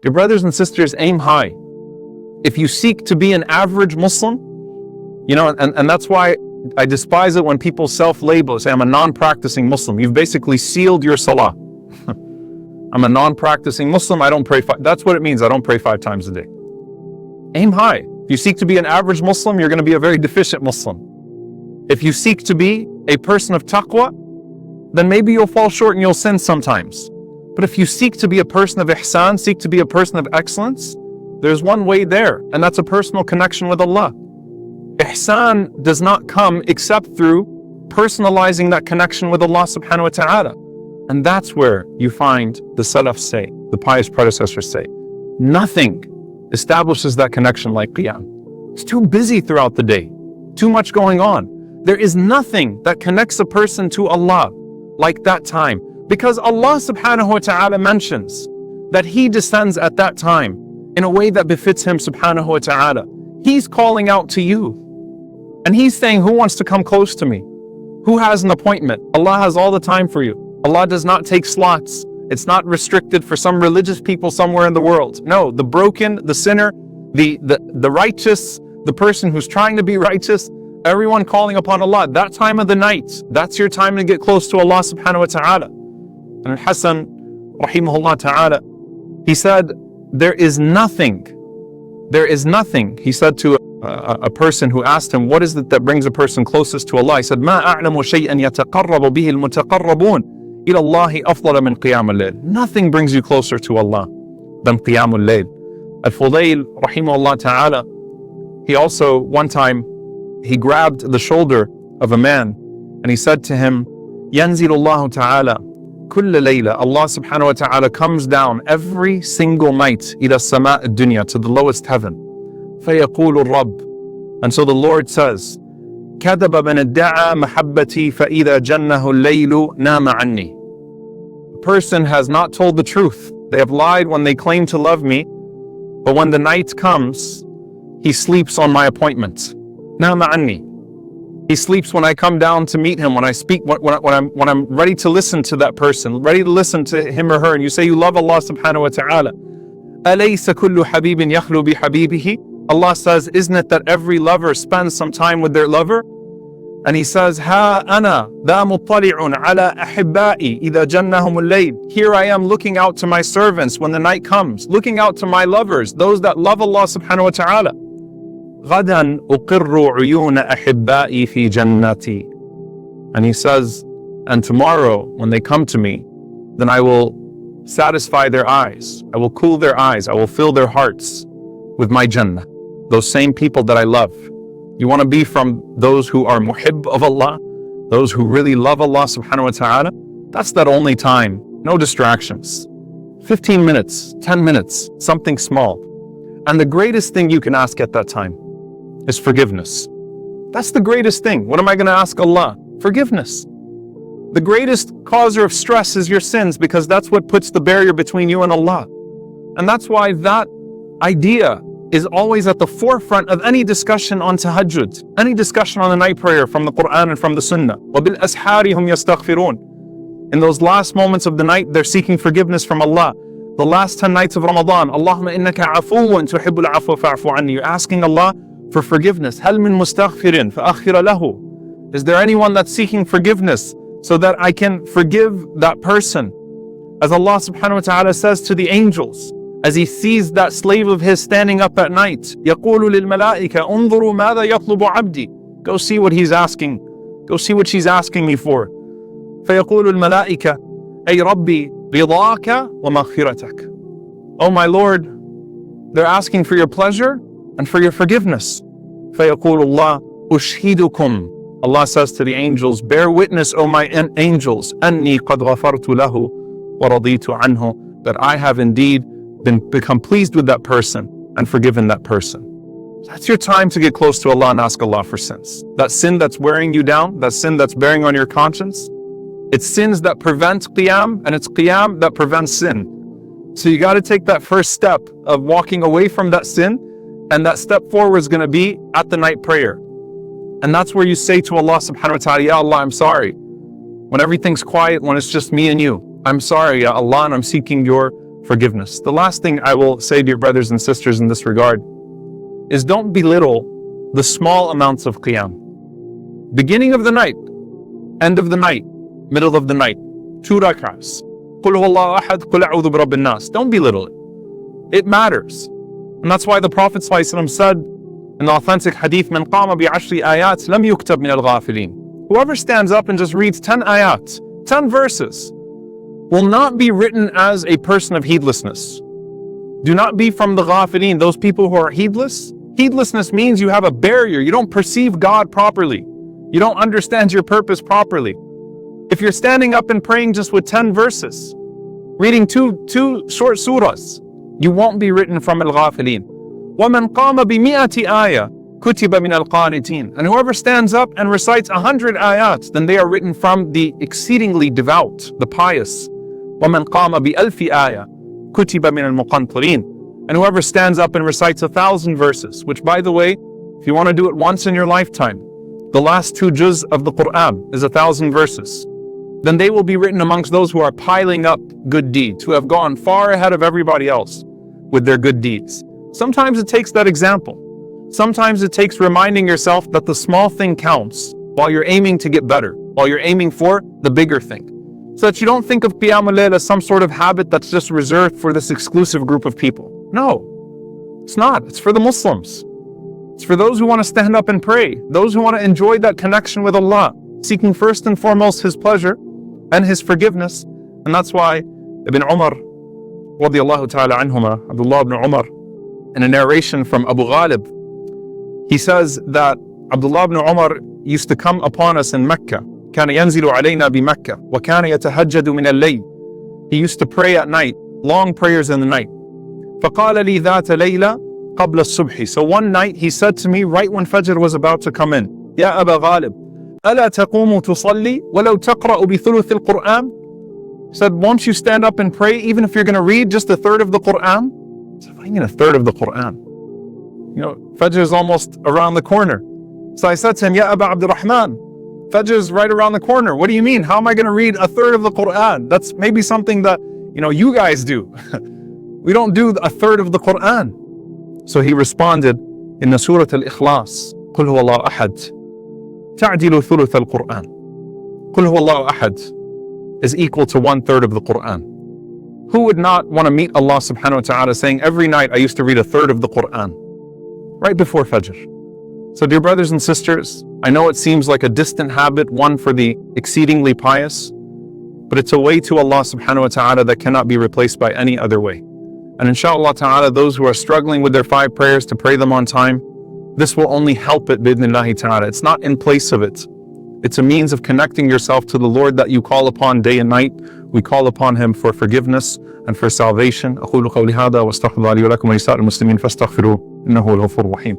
Dear brothers and sisters, aim high. If you seek to be an average Muslim, and that's why I despise it when people self-label, say, I'm a non-practicing Muslim. You've basically sealed your salah. I'm a non-practicing Muslim, I don't pray that's what it means, I don't pray 5 times a day. Aim high. If you seek to be an average Muslim, you're going to be a very deficient Muslim. If you seek to be a person of taqwa, then maybe you'll fall short and you'll sin sometimes. But if you seek to be a person of ihsan, seek to be a person of excellence, there's one way there, and that's a personal connection with Allah. Ihsan does not come except through personalizing that connection with Allah subhanahu wa ta'ala. And that's where you find the Salaf say, the pious predecessors say, nothing establishes that connection like qiyam. It's too busy throughout the day, too much going on. There is nothing that connects a person to Allah like that time, because Allah subhanahu wa ta'ala mentions that He descends at that time in a way that befits Him subhanahu wa ta'ala. He's calling out to you, and He's saying, who wants to come close to me? Who has an appointment? Allah has all the time for you. Allah does not take slots. It's not restricted for some religious people somewhere in the world. No, the broken, the sinner, the righteous, the person who's trying to be righteous, everyone calling upon Allah. That time of the night, that's your time to get close to Allah subhanahu wa ta'ala. And Hassan, rahimahullah ta'ala, he said, there is nothing, he said to a person who asked him, what is it that brings a person closest to Allah? He said, ما أعلم شيئا يتقرب به المتقربون إلى الله أفضل من قيام الليل. Nothing brings you closer to Allah than قيام الليل. Al-Fudayl, rahimahullah ta'ala, he also, one time, he grabbed the shoulder of a man and he said to him, ينزل الله تعالى كل ليلة. Allah subhanahu wa ta'ala comes down every single night إلى السماء الدنيا, to the lowest heaven. فيقول الرب, and so the Lord says, كذب من ادعى محبتي فإذا جنه الليل نام عني. A person has not told the truth. They have lied when they claim to love me, but when the night comes, he sleeps on my appointment. نام عني. He sleeps when I come down to meet him, when I speak, when I'm ready to listen to that person, ready to listen to him or her, and you say you love Allah subhanahu wa ta'ala. أليس كل حبيب يخلو بحبيبه. Allah says, isn't it that every lover spends some time with their lover? And He says, ها أنا ذا مطلع على أحبائي إذا جنهم الليل. Here I am looking out to my servants when the night comes, looking out to my lovers, those that love Allah subhanahu wa ta'ala. غدا أقر عيون أحبائي في جنتي. And He says, and tomorrow when they come to me, then I will satisfy their eyes, I will cool their eyes, I will fill their hearts with my Jannah. Those same people that I love. You want to be from those who are muhib of Allah, those who really love Allah subhanahu wa ta'ala? That's that only time, no distractions. 15 minutes, 10 minutes, something small. And the greatest thing you can ask at that time is forgiveness. That's the greatest thing. What am I going to ask Allah? Forgiveness. The greatest causer of stress is your sins, because that's what puts the barrier between you and Allah. And that's why that idea is always at the forefront of any discussion on tahajjud, any discussion on the night prayer from the Quran and from the Sunnah. وَبِالْأَسْحَارِ هُمْ يَسْتَغْفِرُونَ. In those last moments of the night, they're seeking forgiveness from Allah. The last 10 nights of Ramadan, Allahumma innaka afuwun tuhibbul afwa fa'fu anni. You're asking Allah for forgiveness. هَلْ مِن مُسْتَغْفِرٍ فَأَغْفِرَ لَهُ. Is there anyone that's seeking forgiveness so that I can forgive that person? As Allah subhanahu wa ta'ala says to the angels, as He sees that slave of His standing up at night, يَقُولُ لِلْمَلَائِكَ انظُرُوا مَاذَا يَطْلُبُ عَبْدِي. Go see what he's asking. Go see what she's asking me for. فَيَقُولُ الْمَلَائِكَ أَيْ رَبِّي رِضَاكَ وَمَغْفِرَتَكَ. Oh my Lord, they're asking for your pleasure and for your forgiveness. فَيَقُولُ اللَّهُ أُشْهِدُكُمْ. Allah says to the angels, bear witness, O my angels, أَنِّي قَدْ غَفَرْتُ لَهُ وَرَضِيتُ عَنْهُ. That I have indeed become pleased with that person and forgiven that person. That's your time to get close to Allah and ask Allah for sins. That sin that's wearing you down, that sin that's bearing on your conscience, it's sins that prevent qiyam, and it's qiyam that prevents sin. So you got to take that first step of walking away from that sin, and that step forward is going to be at the night prayer. And that's where you say to Allah subhanahu wa ta'ala, Ya Allah, I'm sorry. When everything's quiet, when it's just me and you, I'm sorry, Ya Allah, and I'm seeking your forgiveness. The last thing I will say, dear brothers and sisters, in this regard is don't belittle the small amounts of qiyam. Beginning of the night, end of the night, middle of the night, 2 rak'ahs. Qul huwallahu ahad, qul a'udhu bi rabbin nas. Don't belittle it. It matters. And that's why the Prophet ﷺ said in the authentic hadith, Man qama bi 10 ayat lam yuktab min al-ghafilin. Whoever stands up and just reads 10 ayat, 10 verses, will not be written as a person of heedlessness. Do not be from the ghafilin, those people who are heedless. Heedlessness means you have a barrier. You don't perceive God properly. You don't understand your purpose properly. If you're standing up and praying just with 10 verses, reading two short surahs, you won't be written from al-ghafilin. وَمَنْ قَامَ بِمِئَةِ آيَةٍ كُتِبَ مِنَ الْقَانِتِينَ. And whoever stands up and recites 100 ayats, then they are written from the exceedingly devout, the pious. وَمَنْ قَامَ بِأَلْفِ آيَةٍ كُتِبَ مِنَ الْمُقَنْطِرِينَ. And whoever stands up and recites 1,000 verses, which, by the way, if you want to do it once in your lifetime, the last 2 juz of the Quran is 1,000 verses, then they will be written amongst those who are piling up good deeds, who have gone far ahead of everybody else with their good deeds. Sometimes it takes that example. Sometimes it takes reminding yourself that the small thing counts while you're aiming to get better, while you're aiming for the bigger thing. So that you don't think of Qiyam al-Layl as some sort of habit that's just reserved for this exclusive group of people. No, it's not. It's for the Muslims. It's for those who want to stand up and pray, those who want to enjoy that connection with Allah, seeking first and foremost His pleasure and His forgiveness. And that's why Ibn Umar, radiyallahu ta'ala anhuma, Abdullah ibn Umar, in a narration from Abu Ghalib, he says that Abdullah ibn Umar used to come upon us in Mecca. كان ينزل علينا بمكة وكان يتهجد من الليل. He used to pray at night, long prayers in the night. فقال لي ذات ليلة قبل الصبح. So one night he said to me right when Fajr was about to come in, يا أبا غالب ألا تقوم تصلي ولو تقرأ بثلث القرآن. He said, won't you stand up and pray even if you're going to read just 1/3 of the Quran? I said, what do you mean 1/3 of the Quran? You know, Fajr is almost around the corner. So I said to him, Ya Aba Abdurrahman, Fajr is right around the corner. What do you mean? How am I going to read 1/3 of the Quran? That's maybe something that, you guys do. We don't do 1/3 of the Quran. So he responded in the Surah Al-Ikhlas, قل هو الله أحد تعدل ثلث القرآن. قل هو الله أحد is equal to 1/3 of the Quran. Who would not want to meet Allah subhanahu wa ta'ala saying, every night I used to read 1/3 of the Quran, right before Fajr. So dear brothers and sisters, I know it seems like a distant habit, one for the exceedingly pious, but it's a way to Allah subhanahu wa ta'ala that cannot be replaced by any other way. And inshallah ta'ala, those who are struggling with their 5 prayers to pray them on time, this will only help it bidnillahi ta'ala. It's not in place of it. It's a means of connecting yourself to the Lord that you call upon day and night. We call upon Him for forgiveness and for salvation. أقول قولي هذا واستغفر الله لي ولكم ولسائر المسلمين فاستغفروه إنه هو الغفور الرحيم.